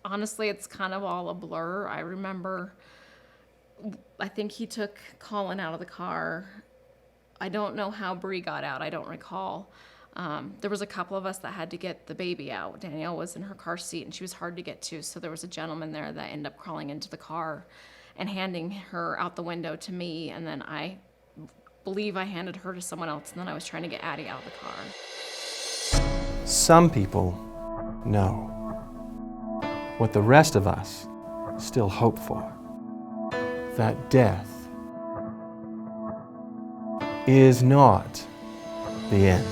honestly, it's kind of all a blur. I remember, I think he took Colin out of the car. I don't know how Bree got out. I don't recall. There was a couple of us that had to get the baby out. Danielle was in her car seat and she was hard to get to. So there was a gentleman there that ended up crawling into the car and handing her out the window to me. And then I believe I handed her to someone else. And then I was trying to get Addie out of the car. Some people know what the rest of us still hope for, that death is not the end.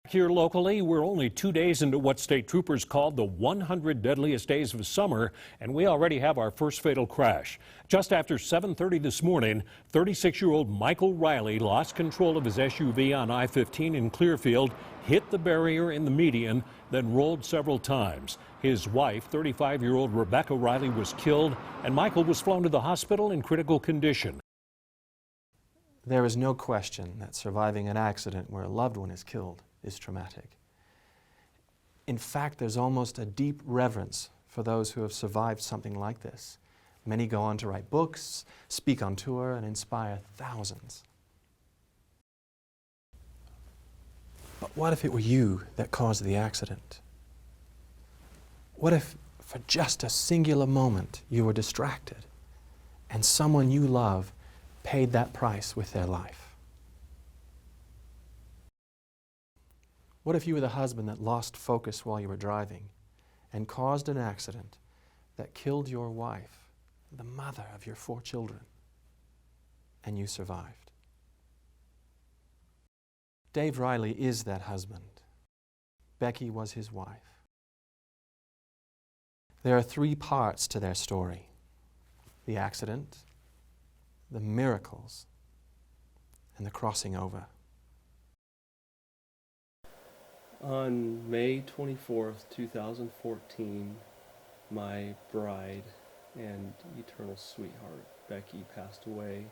Here locally, we're only 2 days into what state troopers called the 100 deadliest days of summer, and we already have our first fatal crash. Just after 7:30 this morning, 36-year-old Michael Riley lost control of his SUV on I-15 in Clearfield, hit the barrier in the median, then rolled several times. His wife, 35-year-old Rebecca Riley, was killed, and Michael was flown to the hospital in critical condition. There is no question that surviving an accident where a loved one is killed is traumatic. In fact, there's almost a deep reverence for those who have survived something like this. Many go on to write books, speak on tour, and inspire thousands. But what if it were you that caused the accident? What if, for just a singular moment, you were distracted and someone you love paid that price with their life? What if you were the husband that lost focus while you were driving and caused an accident that killed your wife, the mother of your 4 children, and you survived? Dave Riley is that husband. Becky was his wife. There are 3 parts to their story: the accident, the miracles, and the crossing over. On May 24th, 2014, my bride and eternal sweetheart, Becky, passed away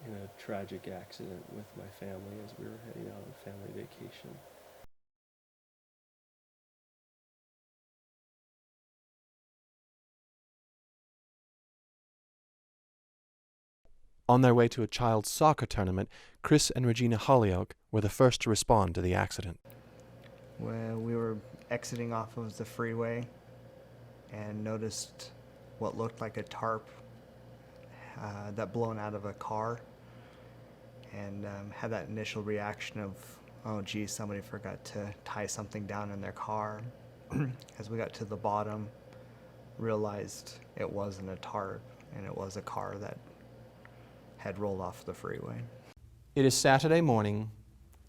in a tragic accident with my family as we were heading out on family vacation. On their way to a child's soccer tournament, Chris and Regina Hollyoak were the first to respond to the accident. When we were exiting off of the freeway and noticed what looked like a tarp that blown out of a car, and had that initial reaction of, oh geez, somebody forgot to tie something down in their car. As we got to the bottom, realized it wasn't a tarp and it was a car that had rolled off the freeway. It is Saturday morning,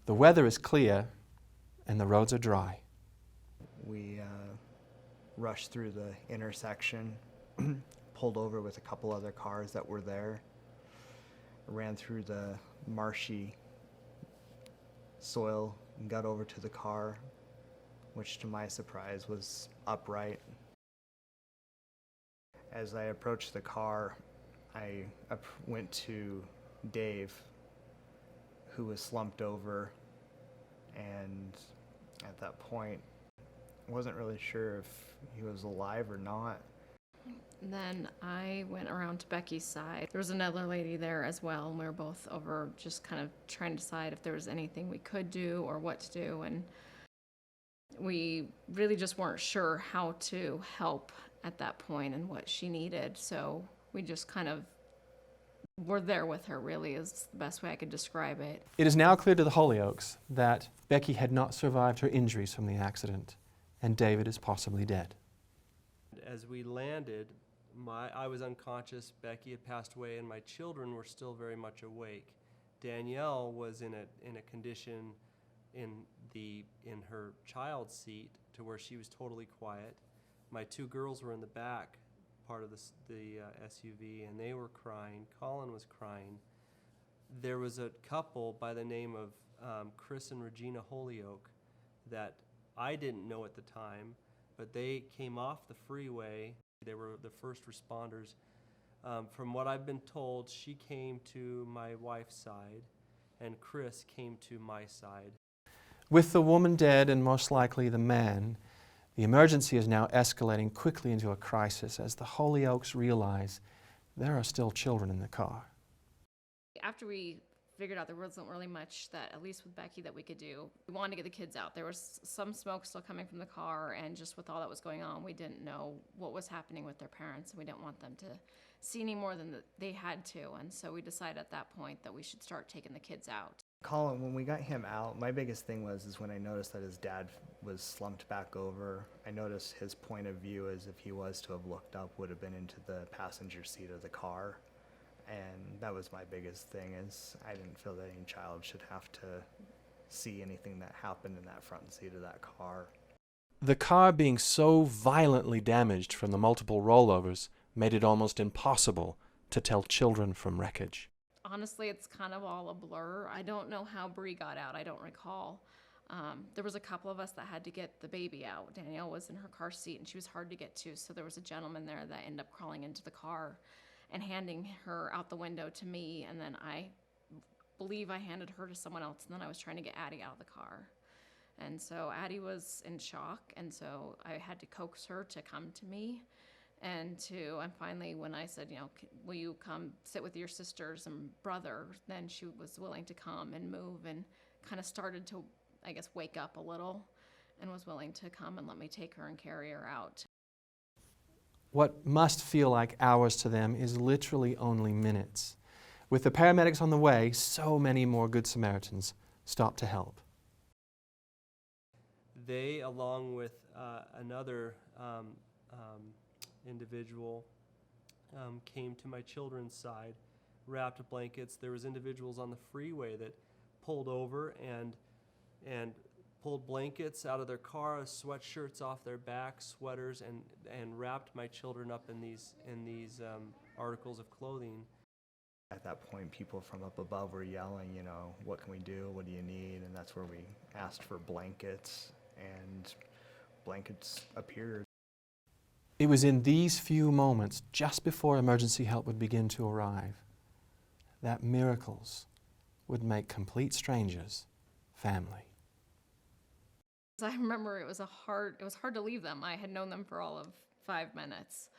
the weather is clear, and the roads are dry. We rushed through the intersection, pulled over with a couple other cars that were there, ran through the marshy soil and got over to the car, which to my surprise was upright. As I approached the car, I went to Dave, who was slumped over, and at that point, wasn't really sure if he was alive or not. Then I went around to Becky's side. There was another lady there as well, and we were both over just kind of trying to decide if there was anything we could do or what to do, and we really just weren't sure how to help at that point and what she needed, so we just kind of were there with her, really, is the best way I could describe it. It is now clear to the Hollyoaks that Becky had not survived her injuries from the accident, and David is possibly dead. As we landed, I was unconscious, Becky had passed away, and my children were still very much awake. Danielle was in a condition in her child's seat to where she was totally quiet. My two girls were in the back part of the SUV, and they were crying. Colin was crying. There was a couple by the name of Chris and Regina Holyoke that I didn't know at the time, but they came off the freeway. They were the first responders. From what I've been told, she came to my wife's side, and Chris came to my side. With the woman dead and most likely the man, the emergency is now escalating quickly into a crisis as the Hollyoaks realize there are still children in the car. After we figured out there wasn't really much that, at least with Becky, that we could do, we wanted to get the kids out. There was some smoke still coming from the car, and just with all that was going on, we didn't know what was happening with their parents, and we didn't want them to see any more than they had to. And so we decided at that point that we should start taking the kids out. Colin, when we got him out, my biggest thing is when I noticed that his dad was slumped back over. I noticed his point of view, as if he was to have looked up, would have been into the passenger seat of the car. And that was my biggest thing, is I didn't feel that any child should have to see anything that happened in that front seat of that car. The car being so violently damaged from the multiple rollovers made it almost impossible to tell children from wreckage. Honestly, it's kind of all a blur. I don't know how Bree got out. I don't recall. There was a couple of us that had to get the baby out. Danielle was in her car seat, and she was hard to get to, so there was a gentleman there that ended up crawling into the car and handing her out the window to me, and then I believe I handed her to someone else, and then I was trying to get Addie out of the car. And so Addie was in shock, and so I had to coax her to come to me. And finally, when I said, will you come sit with your sisters and brother, then she was willing to come and move and kind of started to, I guess, wake up a little and was willing to come and let me take her and carry her out. What must feel like hours to them is literally only minutes. With the paramedics on the way, so many more Good Samaritans stop to help. They, along with another individual, came to my children's side, wrapped blankets. There was individuals on the freeway that pulled over and pulled blankets out of their car, sweatshirts off their back, sweaters, and wrapped my children up in these articles of clothing. At that point, people from up above were yelling, what can we do? What do you need? And that's where we asked for blankets, and blankets appeared. It was in these few moments, just before emergency help would begin to arrive, that miracles would make complete strangers family. I remember it was hard to leave them. I had known them for all of 5 minutes,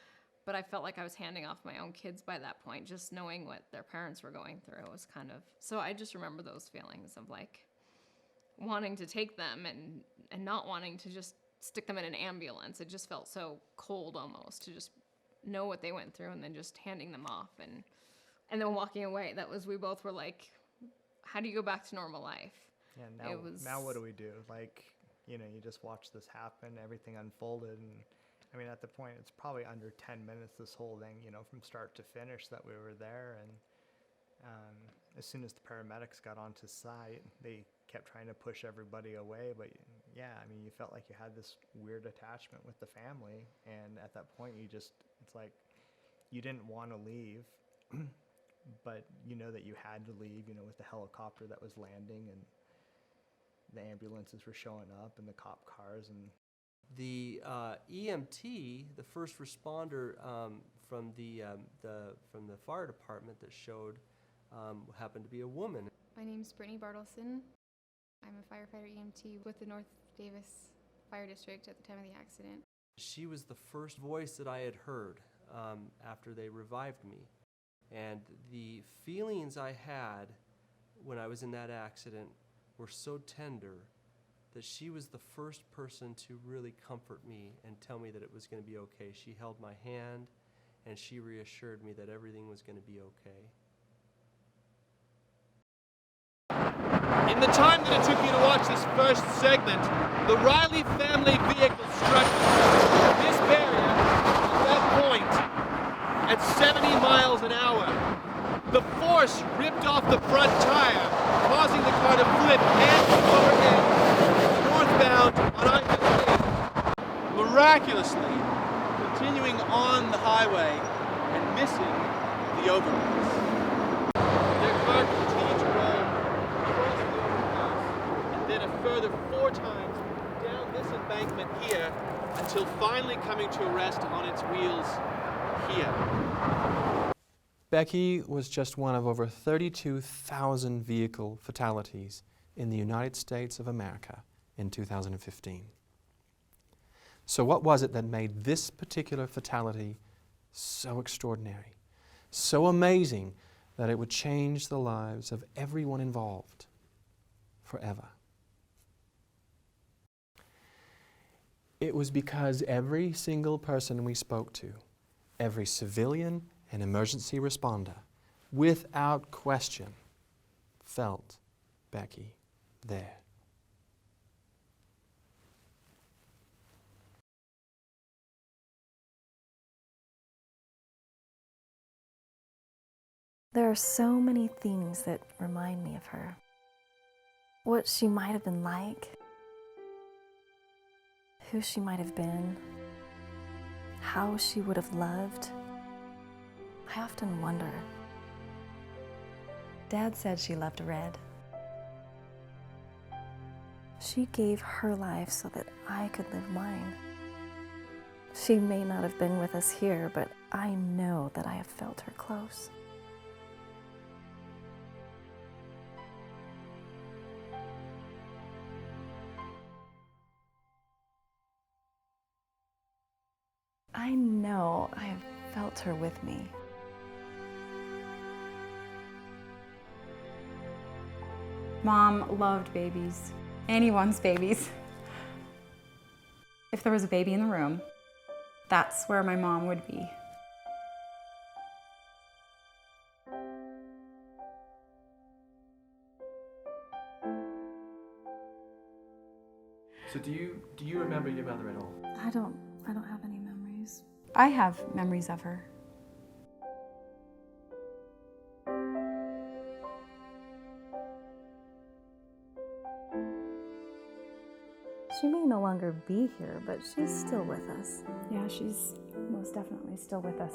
but I felt like I was handing off my own kids by that point, just knowing what their parents were going through. It was so I just remember those feelings of like wanting to take them and not wanting to just stick them in an ambulance. It just felt so cold almost to just know what they went through and then just handing them off and then walking away. We both were like, how do you go back to normal life? Yeah, now what do we do? You just watch this happen, everything unfolded, and I mean, at the point, it's probably under 10 minutes, this whole thing, from start to finish, that we were there. And as soon as the paramedics got onto site, they kept trying to push everybody away. But yeah, I mean, you felt like you had this weird attachment with the family. And at that point, it's like you didn't want to leave, but that you had to leave, with the helicopter that was landing and the ambulances were showing up and the cop cars. And the EMT, the first responder from the fire department that showed, happened to be a woman. My name's Brittany Bartleson. I'm a firefighter EMT with the North Davis Fire District at the time of the accident. She was the first voice that I had heard after they revived me. And the feelings I had when I was in that accident were so tender that she was the first person to really comfort me and tell me that it was going to be okay. She held my hand and she reassured me that everything was going to be okay. In the time that it took you to watch this first segment, the Riley family vehicle struck this barrier. At that point, at 70 miles an hour. The force ripped off the front tire, causing the car to flip end over end, northbound on I-58, miraculously continuing on the highway and missing the overpass. Their car continued to roll across the overpass and then a further 4 times down this embankment here until finally coming to a rest on its wheels here. Becky was just one of over 32,000 vehicle fatalities in the United States of America in 2015. So what was it that made this particular fatality so extraordinary, so amazing that it would change the lives of everyone involved forever? It was because every single person we spoke to, every civilian and emergency responder, without question, felt Becky there. There are so many things that remind me of her. What she might have been like, who she might have been, how she would have loved. I often wonder. Dad said she loved red. She gave her life so that I could live mine. She may not have been with us here, but I know that I have felt her close. I know I have felt her with me. Mom loved babies, anyone's babies. If there was a baby in the room, that's where my mom would be. So do you remember your mother at all? I don't have any memories. I have memories of her. She may no longer be here, but she's still with us. Yeah, she's most definitely still with us.